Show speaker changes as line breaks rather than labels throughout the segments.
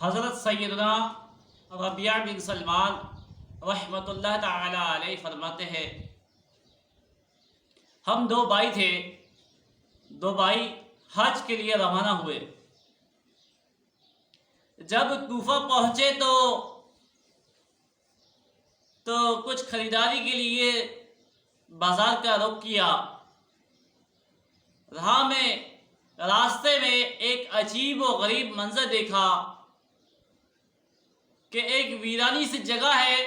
حضرت سیدنا ربیع بن سلمان رحمۃ اللہ تعالی علیہ فرماتے ہیں، ہم دو بھائی تھے، دو بھائی حج کے لیے روانہ ہوئے۔ جب کوفہ پہنچے تو کچھ خریداری کے لیے بازار کا رخ کیا۔ راستے میں ایک عجیب و غریب منظر دیکھا کہ ایک ویرانی سی جگہ ہے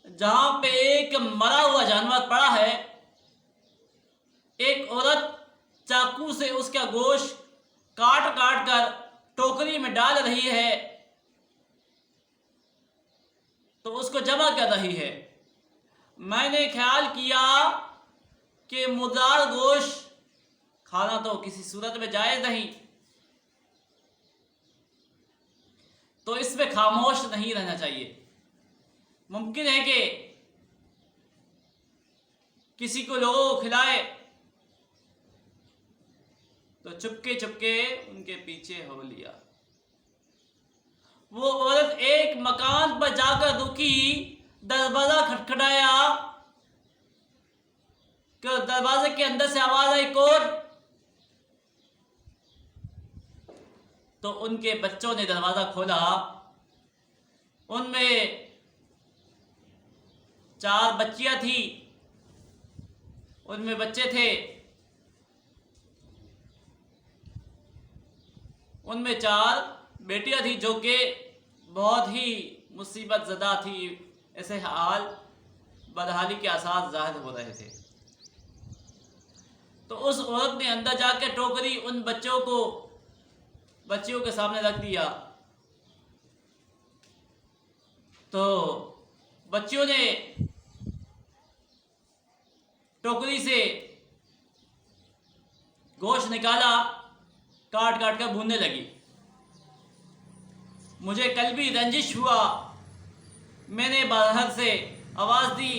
جہاں پہ ایک مرا ہوا جانور پڑا ہے۔ ایک عورت چاقو سے اس کا گوشت کاٹ کاٹ کر ٹوکری میں ڈال رہی ہے تو اس کو جمع کر رہی ہے۔ میں نے خیال کیا کہ مردار گوشت کھانا تو کسی صورت میں جائز نہیں، تو اس میں خاموش نہیں رہنا چاہیے۔ ممکن ہے کہ کسی کو لوگوں کو کھلائے، تو چپکے چپکے ان کے پیچھے ہو لیا۔ وہ عورت ایک مکان پر جا کر رکی، دروازہ کھٹکھٹایا کہ دروازے کے اندر سے آواز آئی کون؟ تو ان کے بچوں نے دروازہ کھولا۔ ان میں 4 بچیاں تھیں، ان میں بچے تھے، ان میں 4 بیٹیاں تھیں جو کہ بہت ہی مصیبت زدہ تھی۔ ایسے حال بدحالی کے آثار ظاہر ہو رہے تھے۔ تو اس عورت نے اندر جا کے ٹوکری ان بچیوں کے سامنے رکھ دیا۔ تو بچیوں نے ٹوکری سے گوشت نکالا، کاٹ کاٹ کر بھوننے لگی۔ مجھے قلبی رنجش ہوا، میں نے باہر سے آواز دی،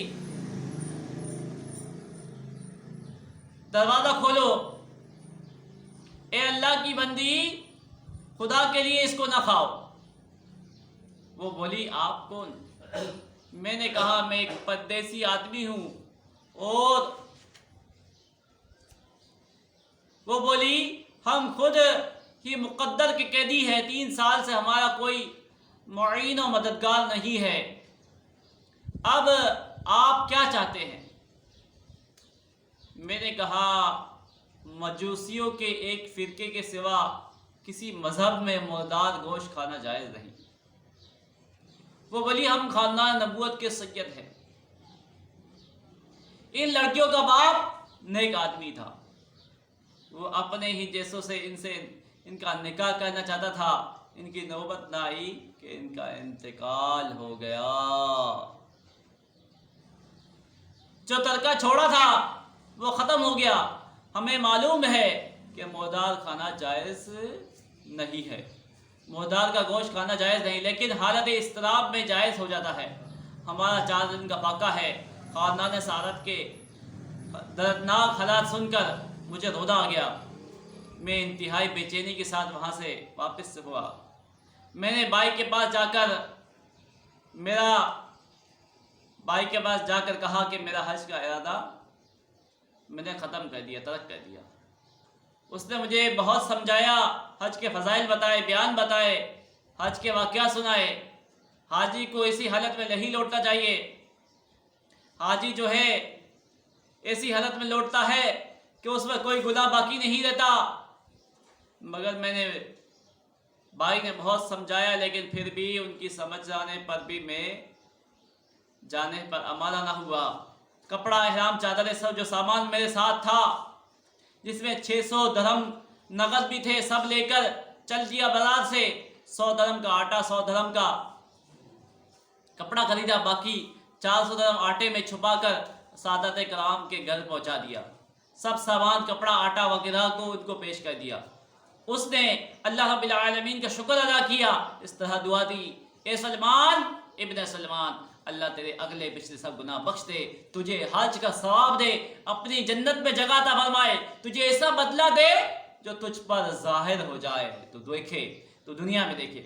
دروازہ کھولو، اے اللہ کی بندی، خدا کے لیے اس کو نہ کھاؤ۔ وہ بولی آپ کون؟ میں نے کہا میں ایک پردیسی آدمی ہوں۔ اور وہ بولی ہم خود ہی مقدر کے قیدی ہیں، 3 سال سے ہمارا کوئی معین و مددگار نہیں ہے، اب آپ کیا چاہتے ہیں؟ میں نے کہا مجوسیوں کے ایک فرقے کے سوا کسی مذہب میں مردار گوشت کھانا جائز نہیں۔ وہ بولی ہم خاندان نبوت کے سید ہیں۔ ان لڑکیوں کا باپ نیک آدمی تھا، وہ اپنے ہی جیسوں سے ان کا نکاح کرنا چاہتا تھا۔ ان کی نوبت نہ آئی کہ ان کا انتقال ہو گیا۔ جو ترکہ چھوڑا تھا وہ ختم ہو گیا۔ ہمیں معلوم ہے کہ مردار کھانا جائز نہیں ہے، مردار کا گوشت کھانا جائز نہیں، لیکن حالت اضطراب میں جائز ہو جاتا ہے۔ ہمارا 4 دن کا فاقہ ہے۔ خاندان سعادت کے دردناک حالات سن کر مجھے رونا آ گیا۔ میں انتہائی بے چینی کے ساتھ وہاں سے واپس ہوا۔ میں نے بھائی کے پاس جا کر کہا کہ میرا حج کا ارادہ میں نے ختم کر دیا، ترک کر دیا۔ اس نے مجھے بہت سمجھایا، حج کے فضائل بتائے، بیان بتائے، حج کے واقعات سنائے۔ حاجی کو اسی حالت میں نہیں لوٹنا چاہیے۔ حاجی جو ہے ایسی حالت میں لوٹتا ہے کہ اس میں کوئی گناہ باقی نہیں رہتا۔ مگر بھائی نے بہت سمجھایا، لیکن پھر بھی ان کی سمجھ جانے پر عمل نہ ہوا۔ کپڑا، احرام، چادر، سب جو سامان میرے ساتھ تھا، جس میں 600 درہم نقد بھی تھے، سب لے کر چل دیا بازار سے۔ 100 درہم کا آٹا، 100 درہم کا کپڑا خریدا، باقی 400 درہم آٹے میں چھپا کر سادات کرام کے گھر پہنچا دیا۔ سب سامان، کپڑا، آٹا وغیرہ کو ان کو پیش کر دیا۔ اس نے اللہ رب العالمین کا شکر ادا کیا، اس طرح دعا دی، اے سلمان ابن سلمان، اللہ تیرے اگلے پچھلے سب گناہ بخش دے، تجھے حج کا ثواب دے، اپنی جنت میں جگہ عطا فرمائے، تجھے ایسا بدلہ دے جو تجھ پر ظاہر ہو جائے، تو دیکھے، تو دنیا میں دیکھے۔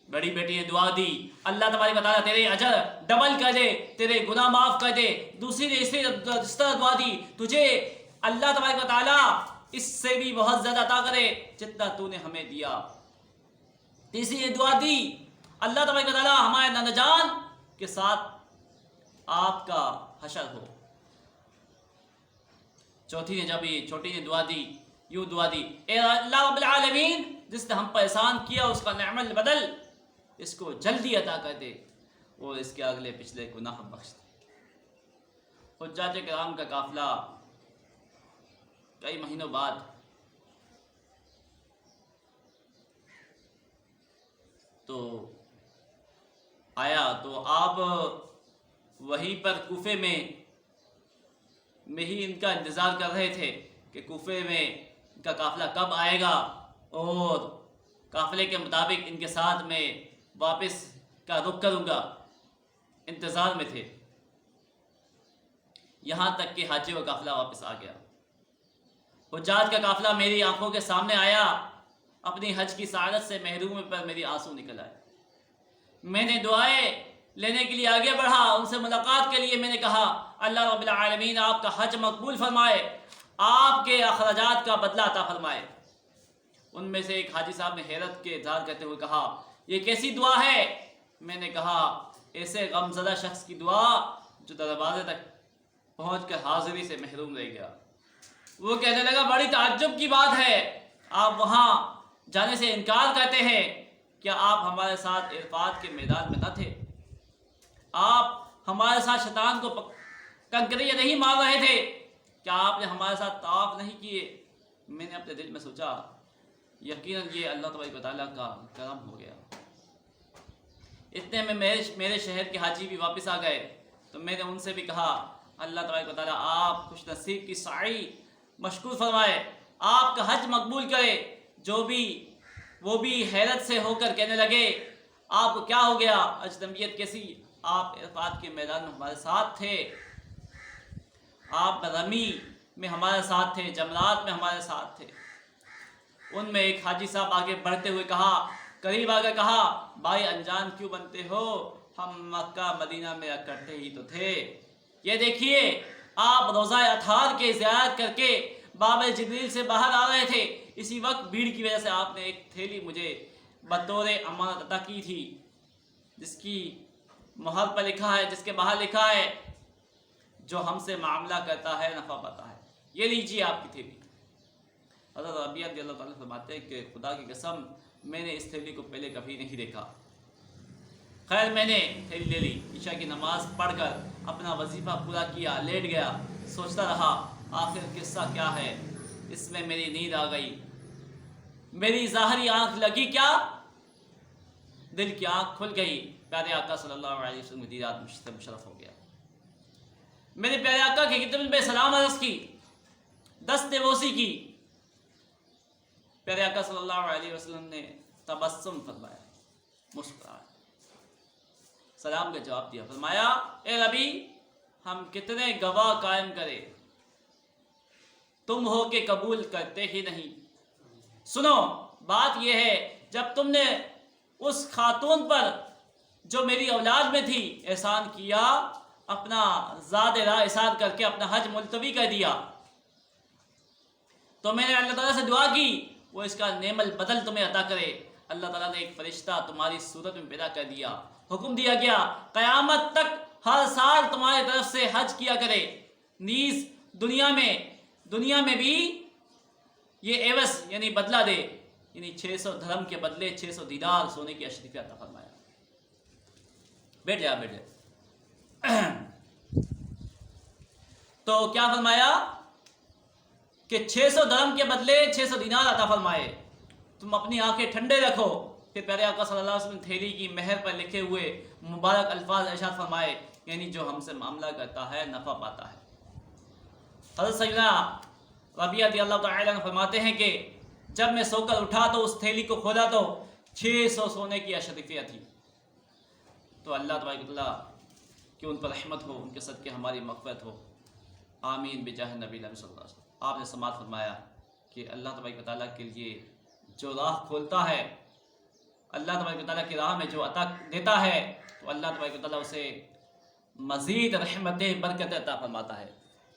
بڑی بیٹی نے دعا دی، اللہ تبارک و تعالیٰ تیرے اجر ڈبل کر دے، تیرے گناہ معاف کر دے۔ دوسری نے اس طرح دعا دی، تجھے اللہ تبارک و تعالیٰ اس سے بھی بہت زیادہ عطا کرے جتنا تو نے ہمیں دیا۔ تیسری نے دعا دی، اللہ تبارک و تعالیٰ ہمارے نانا جان کے ساتھ آپ کا حشر ہو۔ چوتھی نے جب یہ چھوٹی نے دعا دی، یوں دعا دی، اے اللہ رب العالمین، جس نے ہم پر احسان کیا اس کا نعم البدل اس کو جلدی عطا کر دے اور اس کے اگلے پچھلے گناہ بخش دے۔ حجاج کرام کا قافلہ کئی مہینوں بعد تو آیا، تو آپ وہیں پر کوفے میں ہی ان کا انتظار کر رہے تھے کہ کوفے میں ان کا قافلہ کب آئے گا اور قافلے کے مطابق ان کے ساتھ میں واپس کا رخ کروں گا، انتظار میں تھے۔ یہاں تک کہ حاجی کا قافلہ واپس آ گیا۔ حجاج کا قافلہ میری آنکھوں کے سامنے آیا، اپنی حج کی سعادت سے محروم پر میری آنسو نکل آئے۔ میں نے دعائیں لینے کے لیے آگے بڑھا، ان سے ملاقات کے لیے میں نے کہا اللہ رب العالمین آپ کا حج مقبول فرمائے، آپ کے اخراجات کا بدلہ عطا فرمائے۔ ان میں سے ایک حاجی صاحب نے حیرت کے اظہار کرتے ہوئے کہا یہ کیسی دعا ہے؟ میں نے کہا ایسے غمزدہ شخص کی دعا جو دروازے تک پہنچ کر حاضری سے محروم رہ گیا۔ وہ کہنے لگا بڑی تعجب کی بات ہے، آپ وہاں جانے سے انکار کرتے ہیں، کیا آپ ہمارے ساتھ عرفات کے میدان میں نہ تھے؟ آپ ہمارے ساتھ شیطان کو کنکریاں نہیں مار رہے تھے؟ کیا آپ نے ہمارے ساتھ طواف نہیں کیے؟ میں نے اپنے دل میں سوچا یقیناً یہ اللہ تبارک و تعالیٰ کا کرم ہو گیا۔ اتنے میں میرے شہر کے حاجی بھی واپس آ گئے، تو میں نے ان سے بھی کہا اللہ تبارک و تعالیٰ آپ خوش نصیب کی سعی مشکور فرمائے، آپ کا حج مقبول کرے۔ وہ بھی حیرت سے ہو کر کہنے لگے آپ کو کیا ہو گیا؟ اجنبیت کیسی؟ آپ عرفات کے میدان میں ہمارے ساتھ تھے، آپ رمی میں ہمارے ساتھ تھے، جمرات میں ہمارے ساتھ تھے۔ ان میں ایک حاجی صاحب آگے بڑھتے ہوئے کہا، قریب آ کر کہا بھائی انجان کیوں بنتے ہو، ہم مکہ مدینہ میں کرتے ہی تو تھے۔ یہ دیکھیے آپ روضہ اطہار کے زیارت کر کے باب جبریل سے باہر آ رہے تھے، اسی وقت بھیڑ کی وجہ سے آپ نے ایک تھیلی مجھے بطور امانت عطا کی تھی، جس کی مہر پر لکھا ہے، جس کے باہر لکھا ہے جو ہم سے معاملہ کرتا ہے نفع پاتا ہے، یہ لیجیے آپ کی تھیلی۔ حضرت ربیہ رضی اللہ تعالیٰ فرماتے ہیں کہ خدا کی قسم میں نے اس تھیلی کو پہلے کبھی نہیں دیکھا۔ خیر میں نے تھیلی لے لی، عشاء کی نماز پڑھ کر اپنا وظیفہ پورا کیا، لیٹ گیا، سوچتا رہا آخر قصہ کیا ہے۔ اس میں میری نیند آ گئی، میری ظاہری آنکھ لگی کیا، دل کی آنکھ کھل گئی، پیارے آقا صلی اللہ علیہ وسلم کی دیدار مجھ سے مشرف ہو گیا۔ میرے پیارے آقا کی خدمت میں سلام عرض کی، دست بوسی کی، پیارے آقا صلی اللہ علیہ وسلم نے تبسم فرمایا، مسکرایا، سلام کا جواب دیا، فرمایا اے نبی ہم کتنے گواہ قائم کرے، تم ہو کہ قبول کرتے ہی نہیں۔ سنو بات یہ ہے، جب تم نے اس خاتون پر جو میری اولاد میں تھی احسان کیا، اپنا زاد راہ اثار کر کے اپنا حج ملتوی کر دیا، تو میں نے اللہ تعالیٰ سے دعا کی وہ اس کا نعم البدل تمہیں عطا کرے۔ اللہ تعالیٰ نے ایک فرشتہ تمہاری صورت میں پیدا کر دیا، حکم دیا گیا قیامت تک ہر سال تمہاری طرف سے حج کیا کرے، نیز دنیا میں بھی یہ عوض یعنی بدلہ دے، یعنی 600 دھرم کے بدلے 600 دینار سونے کی اشرفیہ عطا فرمایا۔ بیٹھ جا تو کیا فرمایا کہ 600 درہم کے بدلے 600 دینار عطا فرمائے، تم اپنی آنکھیں ٹھنڈے رکھو۔ پھر پیارے آقا صلی اللہ علیہ وسلم تھیلی کی مہر پر لکھے ہوئے مبارک الفاظ ارشاد فرمائے، یعنی جو ہم سے معاملہ کرتا ہے نفع پاتا ہے۔ حضرت سیدنا ربیہ رضی اللہ تعالیٰ عنہ فرماتے ہیں کہ جب میں سو کر اٹھا تو اس تھیلی کو کھولا تو 600 سونے کی اشرفیہ تھی۔ تو اللہ تبارک و تعالیٰ کہ ان پر رحمت ہو، ان کے صدقے ہماری مغفرت ہو، آمین بجاہ نبی صلی اللہ علیہ وسلم۔ آپ نے سماعت فرمایا کہ اللہ تبارک و تعالیٰ کے لیے جو راہ کھولتا ہے اللہ تبارک و تعالیٰ کی راہ میں جو عطا دیتا ہے تو اللہ تبارک و تعالیٰ اسے مزید رحمتیں برکتیں عطا فرماتا ہے۔